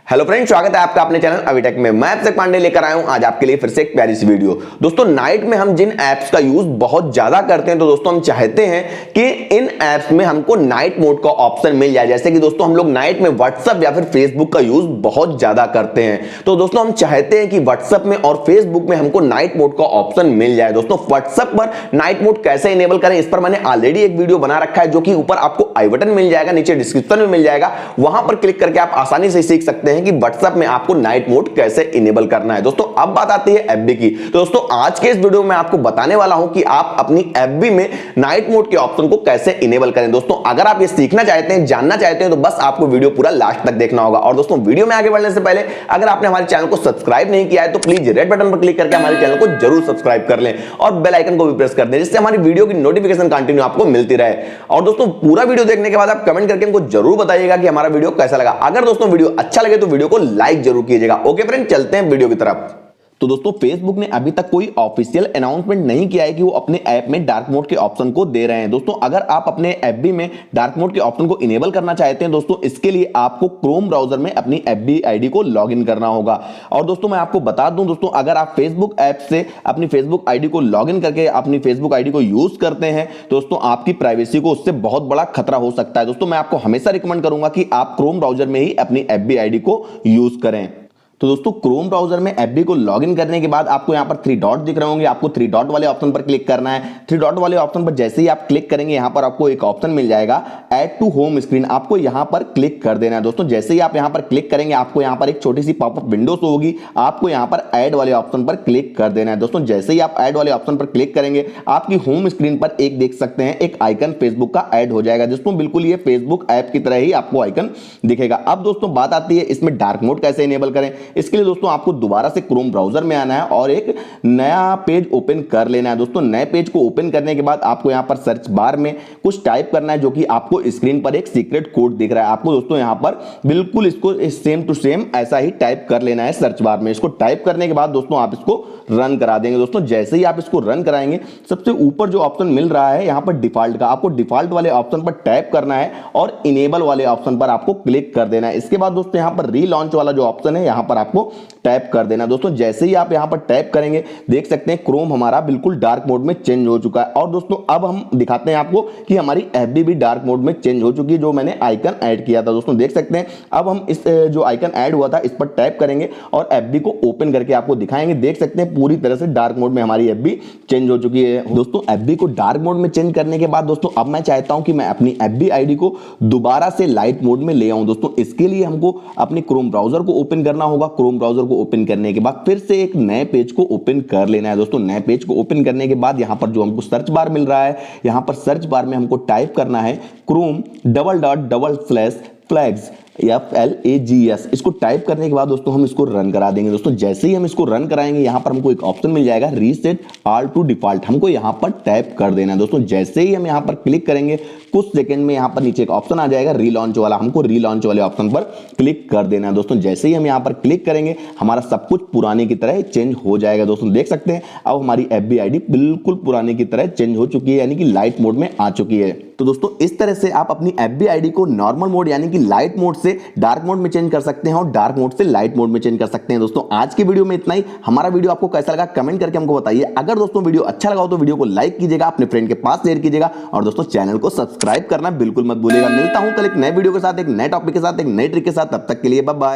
Hello friends, स्वागत है आपका अपने चैनल अविटेक में। मैं अभिषेक पांडे लेकर आया हूं आज आपके लिए फिर से एक प्यारी सी वीडियो। दोस्तों, नाइट में हम जिन ऐप्स का यूज बहुत ज्यादा करते हैं, तो दोस्तों हम चाहते हैं कि इन ऐप्स में हमको नाइट मोड का ऑप्शन मिल जाए। जैसे कि दोस्तों हम लोग नाइट में व्हाट्सएप या फिर फेसबुक का यूज बहुत ज्यादा करते हैं, तो दोस्तों हम चाहते हैं कि व्हाट्सएप में और फेसबुक में हमको नाइट मोड का ऑप्शन मिल जाए। दोस्तों, व्हाट्सएप पर नाइट मोड कैसे इनेबल करें, इस पर मैंने ऑलरेडी एक वीडियो बना रखा है, जो कि ऊपर आपको आई बटन मिल जाएगा, नीचे डिस्क्रिप्शन में मिल जाएगा। वहां पर क्लिक करके आप आसानी से सीख सकते हैं कि व्हाट्सएप में आपको नाइट मोड कैसे इनेबल करना है। दोस्तों, अब बात आती है एफबी की। तो दोस्तों, आज के इस वीडियो में आपको बताने वाला हूं कि आप अपनी एफबी में नाइट मोड के ऑप्शन को कैसे इनेबल करें। दोस्तों, अगर आप ये सीखना चाहते हैं, जानना चाहते हैं, तो बस आपको वीडियो पूरा लास्ट तक देखना होगा। और दोस्तों, वीडियो में आगे बढ़ने से पहले अगर आपने हमारे चैनल को सब्सक्राइब नहीं किया है, तो प्लीज रेड बटन पर क्लिक करके हमारे चैनल को जरूर सब्सक्राइब कर लें और बेल आइकन को भी प्रेस कर दें, जिससे हमारी वीडियो की नोटिफिकेशन कंटिन्यू आपको मिलती रहे। और दोस्तों, पूरा वीडियो देखने के बाद आप कमेंट करके हमको जरूर बताइएगा कि हमारा वीडियो कैसा लगा। अगर दोस्तों वीडियो अच्छा लगे तो वीडियो को लाइक जरूर कीजिएगा। ओके फ्रेंड, चलते हैं वीडियो की तरफ। तो दोस्तों, फेसबुक ने अभी तक कोई ऑफिशियल अनाउंसमेंट नहीं किया है कि वो अपने ऐप में डार्क मोड के ऑप्शन को दे रहे हैं। दोस्तों, अगर आप अपने एफबी में डार्क मोड के ऑप्शन को इनेबल करना चाहते हैं, दोस्तों इसके लिए आपको क्रोम ब्राउजर में अपनी एफबी आईडी को लॉगिन करना होगा। और दोस्तों, मैं आपको बता दूं दोस्तों, अगर आप फेसबुक ऐप से अपनी फेसबुक आईडी को लॉगिन करके अपनी फेसबुक आईडी को यूज करते हैं, दोस्तों आपकी प्राइवेसी को उससे बहुत बड़ा खतरा हो सकता है। दोस्तों, मैं आपको हमेशा रिकमेंड करूंगा कि आप क्रोम ब्राउजर में ही अपनी एफबी आईडी को यूज करें। तो दोस्तों, क्रोम ब्राउजर में एफबी को लॉगिन करने के बाद आपको यहां पर 3 डॉट दिख रहे होंगे। आपको 3 डॉट वाले ऑप्शन पर क्लिक करना है। 3 डॉट वाले ऑप्शन पर जैसे ही आप क्लिक करेंगे, यहां पर आपको एक ऑप्शन मिल जाएगा ऐड टू होम स्क्रीन। आपको यहां पर क्लिक कर देना है। दोस्तों, जैसे ही आप यहां पर क्लिक करेंगे, आपको यहां पर एक छोटी सी पॉपअप विंडो शो होगी। आपको यहां पर ऐड वाले ऑप्शन पर क्लिक कर देना है। दोस्तों, जैसे ही आप ऐड वाले ऑप्शन पर क्लिक करेंगे, आपकी होम स्क्रीन पर एक देख सकते हैं, एक आइकन फेसबुक का ऐड हो जाएगा। दोस्तों, बिल्कुल ये फेसबुक ऐप की तरह ही आपको आइकन दिखेगा। अब दोस्तों, बात आती है इसमें डार्क मोड कैसे इनेबल करें। इसके लिए दोस्तों आपको दोबारा से क्रोम ब्राउजर में आना है और एक नया पेज ओपन कर लेना है। दोस्तों, नए पेज को ओपन करने के बाद आपको यहां पर सर्च बार में कुछ टाइप करना है, जो कि आपको स्क्रीन पर एक सीक्रेट कोड दिख रहा है। आपको दोस्तों यहां पर बिल्कुल इसको सेम टू सेम ऐसा ही टाइप कर लेना है सर्च बार में। इसको टाइप करने के बाद दोस्तों आप इसको रन करा देंगे। दोस्तों, जैसे ही आप इसको रन कराएंगे, सबसे ऊपर जो ऑप्शन मिल रहा है यहां पर डिफॉल्ट का, आपको डिफॉल्ट वाले ऑप्शन पर टैप करना है और इनेबल वाले ऑप्शन पर आपको क्लिक कर देना है। इसके बाद दोस्तों यहां पर रीलॉन्च वाला जो ऑप्शन है, यहां पर आपको टैप कर देना। दोस्तों, जैसे ही आप यहां पर टैप करेंगे, देख सकते हैं क्रोम हमारा बिल्कुल डार्क मोड में चेंज हो चुका है। और दोस्तों, अब हम दिखाते हैं आपको कि हमारी एफबी भी डार्क मोड में चेंज हो चुकी है, जो मैंने आइकन ऐड किया था। दोस्तों, देख सकते हैं, अब हम इस जो आइकन ऐड हुआ था, इस पर टैप करेंगे और एफबी को ओपन करके आपको दिखाएंगे। देख सकते हैं पूरी तरह से डार्क मोड में हमारी एफबी चेंज हो चुकी है। दोस्तों, एफबी को डार्क मोड में चेंज करने के बाद दोस्तों, अब मैं चाहता हूं कि मैं अपनी एफबी आईडी को दोबारा से लाइट मोड में ले आऊं। दोस्तों, इसके लिए हमको अपने क्रोम ब्राउजर को ओपन करना होगा। क्रोम ब्राउजर को ओपन करने के बाद फिर से एक नए पेज को ओपन कर लेना है। दोस्तों, नए पेज को ओपन करने के बाद यहां पर जो हमको सर्च बार मिल रहा है, यहां पर सर्च बार में हमको टाइप करना है क्रोम //flags FLAGS। इसको टाइप करने के बाद दोस्तों हम इसको रन करा देंगे। दोस्तों, जैसे ही हम इसको रन कराएंगे, यहां पर हमको एक ऑप्शन मिल जाएगा रीसेट ऑल टू डिफॉल्ट। हमको यहां पर टैप कर देना है। दोस्तों, जैसे ही हम यहां पर क्लिक करेंगे, कुछ सेकंड में यहां पर नीचे एक ऑप्शन आ जाएगा रीलॉन्च वाला। हमको रीलॉन्च वाले ऑप्शन पर क्लिक कर देना है। दोस्तों, जैसे ही हम यहां पर क्लिक करेंगे, हमारा सब कुछ पुराने की तरह चेंज हो जाएगा। दोस्तों, देख सकते हैं, अब हमारी एफबी आईडी बिल्कुल पुराने की तरह चेंज हो चुकी है, यानी कि लाइट मोड में आ चुकी है। तो दोस्तों, इस तरह से आप अपनी एफबी आईडी को नॉर्मल मोड यानी कि लाइट मोड से डार्क मोड में चेंज कर सकते हैं और डार्क मोड से लाइट मोड में चेंज कर सकते हैं। दोस्तों, आज की वीडियो में इतना ही। हमारा वीडियो आपको कैसा लगा कमेंट करके हमको बताइए। अगर दोस्तों वीडियो अच्छा लगा हो तो वीडियो को लाइक कीजिएगा, अपने फ्रेंड के पास शेयर कीजिएगा और दोस्तों चैनल को सब्सक्राइब करना बिल्कुल मत भूलिएगा। मिलता हूं कल एक नए वीडियो के साथ, एक नए टॉपिक के साथ, एक नई ट्रिक के साथ। तब तक के लिए बाय बाय।